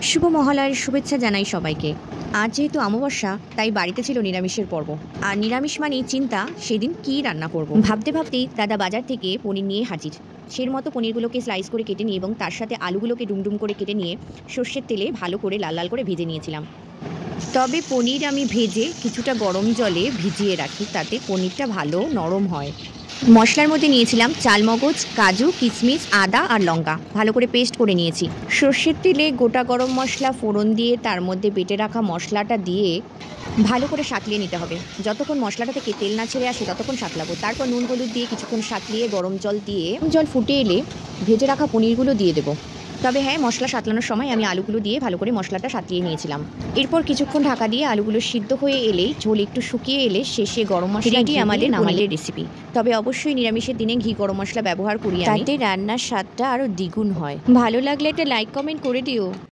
শুভ মহালয়ার শুভেচ্ছা জানাই সবাইকে। আজ যেহেতু অমাবস্যা, তাই বাড়িতে ছিল নিরামিষের পর্ব। আর নিরামিষ মানেই চিন্তা সেদিন কী রান্না করব। ভাবতে ভাবতেই দাদা বাজার থেকে পনির নিয়ে হাজির। সের মতো পনিরগুলোকে স্লাইস করে কেটে নিয়ে এবং তার সাথে আলুগুলোকে ডুমডুম করে কেটে নিয়ে সর্ষের তেলে ভালো করে লাল লাল করে ভেজে নিয়েছিলাম। তবে পনির আমি ভেজে কিছুটা গরম জলে ভিজিয়ে রাখি, তাতে পনিরটা ভালো নরম হয়। মশলার মধ্যে নিয়েছিলাম চালমগজ, কাজু, কিশমিশ, আদা আর লঙ্কা ভালো করে পেস্ট করে নিয়েছি। সর্ষের তেলে গোটা গরম মশলা ফোড়ন দিয়ে তার মধ্যে বেটে রাখা মশলাটা দিয়ে ভালো করে সাঁতলিয়ে নিতে হবে। যতক্ষণ মশলাটা থেকে তেল না ছেড়ে আসে ততক্ষণ সাঁতলাবো। তারপর নুন হলুদ দিয়ে কিছুক্ষণ সাঁতলিয়ে গরম জল দিয়ে জল ফুটে এলে ভেজে রাখা পনিরগুলো দিয়ে দেবো। তবে হ্যাঁ, মশলা সাঁতলানোর সময় আমি আলুগুলো দিয়ে ভালো করে মশলাটা সাঁতলিয়ে নিয়েছিলাম। এরপর কিছুক্ষণ ঢাকা দিয়ে আলুগুলো সিদ্ধ হয়ে এলেই ঝোল একটু শুকিয়ে এলে শেষে গরম মশলাটি আমাদের নামালের রেসিপি। তবে অবশ্যই নিরামিষের দিনে ঘি গরম মশলা ব্যবহার করি, তাতে রান্নার স্বাদটা আরও দ্বিগুণ হয়। ভালো লাগলে একটা লাইক কমেন্ট করে দিও।